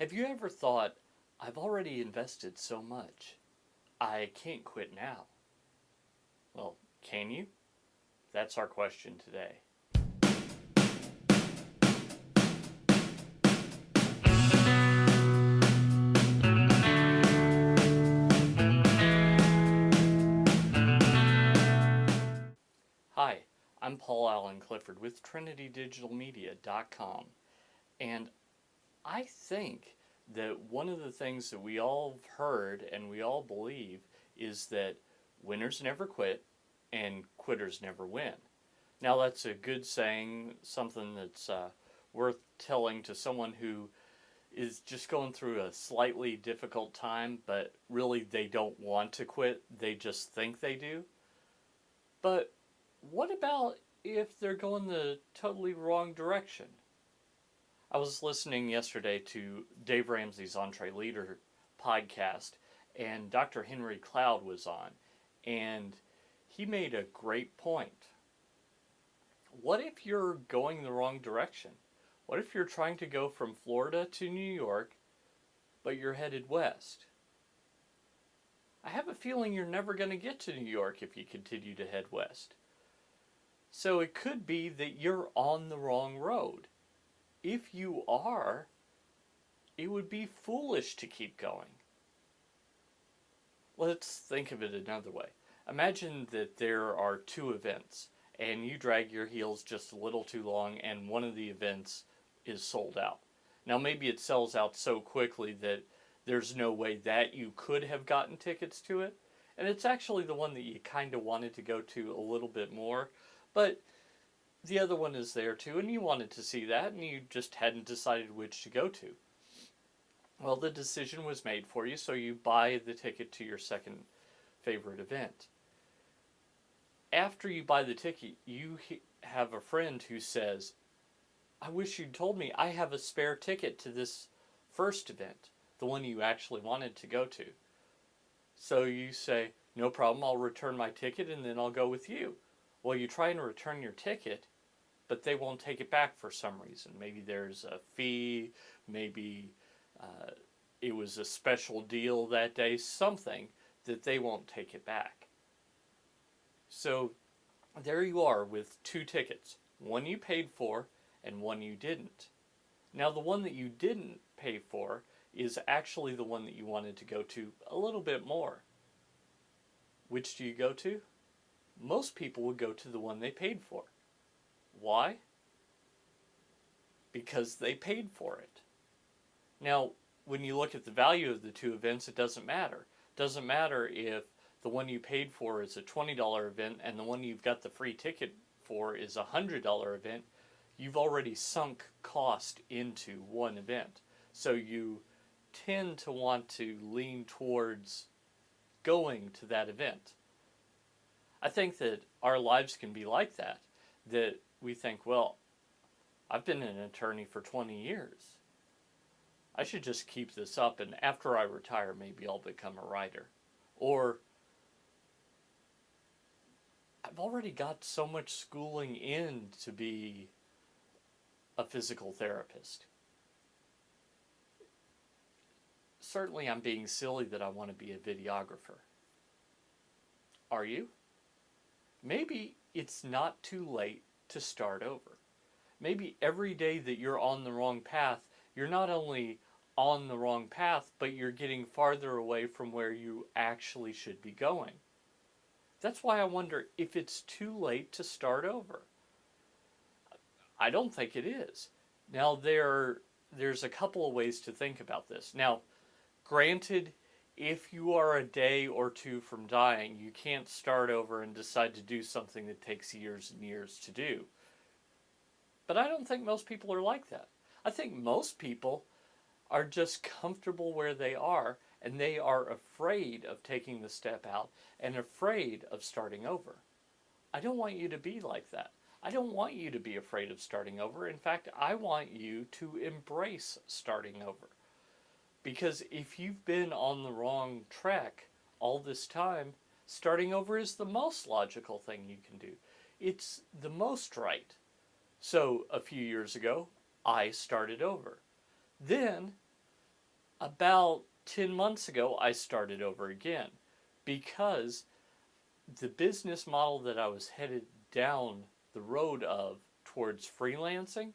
Have you ever thought, I've already invested so much, I can't quit now? Well, can you? That's our question today. Hi, I'm Paul Allen Clifford with TrinityDigitalMedia.com, and I think that one of the things that we all have heard and we all believe is that winners never quit and quitters never win. Now, that's a good saying, something that's worth telling to someone who is just going through a slightly difficult time, but really they don't want to quit, they just think they do. But what about if they're going the totally wrong direction? I was listening yesterday to Dave Ramsey's EntreLeader podcast, and Dr. Henry Cloud was on, and he made a great point. What if you're going the wrong direction? What if you're trying to go from Florida to New York, but you're headed west? I have a feeling you're never going to get to New York if you continue to head west. So it could be that you're on the wrong road. If you are, it would be foolish to keep going. Let's think of it another way. Imagine that there are two events, and you drag your heels just a little too long, and one of the events is sold out. Now, maybe it sells out so quickly that there's no way that you could have gotten tickets to it, and it's actually the one that you kind of wanted to go to a little bit more, but the other one is there too, and you wanted to see that, and you just hadn't decided which to go to. Well, the decision was made for you, so you buy the ticket to your second favorite event. After you buy the ticket, you have a friend who says, I wish you'd told me I have a spare ticket to this first event, the one you actually wanted to go to. So you say, no problem, I'll return my ticket and then I'll go with you. Well, you try and return your ticket, but they won't take it back for some reason. Maybe there's a fee, maybe it was a special deal that day, something that they won't take it back. So there you are with two tickets, one you paid for and one you didn't. Now the one that you didn't pay for is actually the one that you wanted to go to a little bit more. Which do you go to? Most people would go to the one they paid for. Why? Because they paid for it. Now, when you look at the value of the two events, it doesn't matter. It doesn't matter if the one you paid for is a $20 event and the one you've got the free ticket for is a $100 event. You've already sunk cost into one event. So you tend to want to lean towards going to that event. I think that our lives can be like that we think, well, I've been an attorney for 20 years. I should just keep this up, and after I retire, maybe I'll become a writer. Or, I've already got so much schooling in to be a physical therapist. Certainly I'm being silly that I want to be a videographer. Are you? Maybe it's not too late to start over. Maybe every day that you're on the wrong path, you're not only on the wrong path, but you're getting farther away from where you actually should be going. That's why I wonder if it's too late to start over. I don't think it is. Now, there's a couple of ways to think about this. Now, granted, if you are a day or two from dying, you can't start over and decide to do something that takes years and years to do. But I don't think most people are like that. I think most people are just comfortable where they are, and they are afraid of taking the step out and afraid of starting over. I don't want you to be like that. I don't want you to be afraid of starting over. In fact, I want you to embrace starting over. Because if you've been on the wrong track all this time, starting over is the most logical thing you can do. It's the most right. So a few years ago, I started over. Then About 10 months ago, I started over again because the business model that I was headed down the road of towards freelancing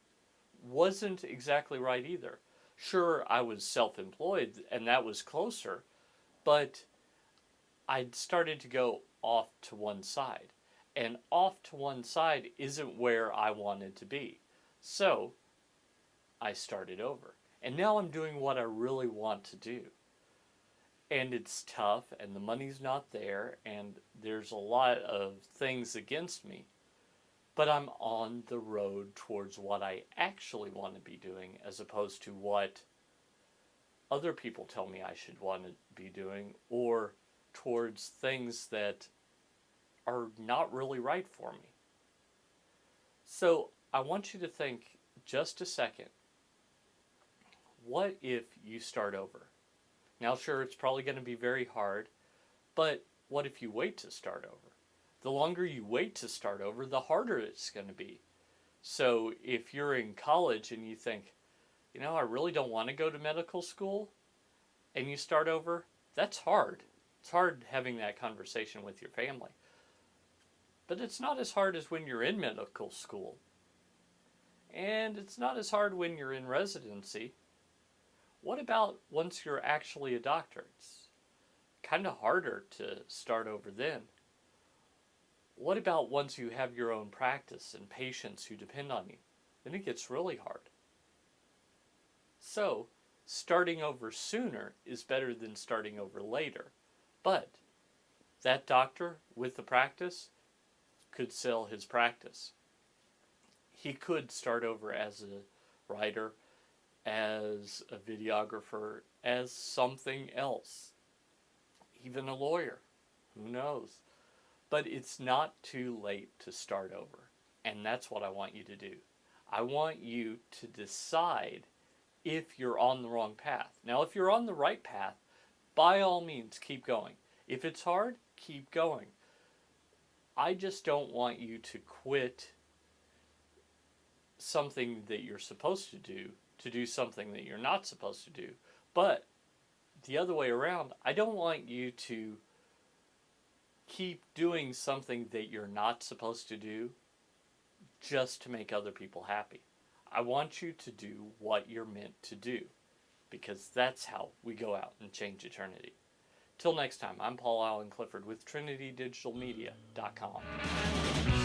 wasn't exactly right either. Sure, I was self employed and that was closer, but I'd started to go off to one side. And off to one side isn't where I wanted to be. So I started over. And now I'm doing what I really want to do. And it's tough, and the money's not there, and there's a lot of things against me. But I'm on the road towards what I actually want to be doing as opposed to what other people tell me I should want to be doing or towards things that are not really right for me. So I want you to think just a second, what if you start over? Now, sure, it's probably going to be very hard, but what if you wait to start over? The longer you wait to start over, the harder it's going to be. So if you're in college and you think, I really don't want to go to medical school, and you start over, that's hard. It's hard having that conversation with your family. But it's not as hard as when you're in medical school. And it's not as hard when you're in residency. What about once you're actually a doctor? It's kind of harder to start over then. What about once you have your own practice and patients who depend on you? Then it gets really hard. So, starting over sooner is better than starting over later. But that doctor with the practice could sell his practice. He could start over as a writer, as a videographer, as something else. Even a lawyer. Who knows? But it's not too late to start over. And that's what I want you to do. I want you to decide if you're on the wrong path. Now, if you're on the right path, by all means, keep going. If it's hard, keep going. I just don't want you to quit something that you're supposed to do something that you're not supposed to do. But the other way around, I don't want you to keep doing something that you're not supposed to do just to make other people happy. I want you to do what you're meant to do because that's how we go out and change eternity. Till next time, I'm Paul Allen Clifford with TrinityDigitalMedia.com.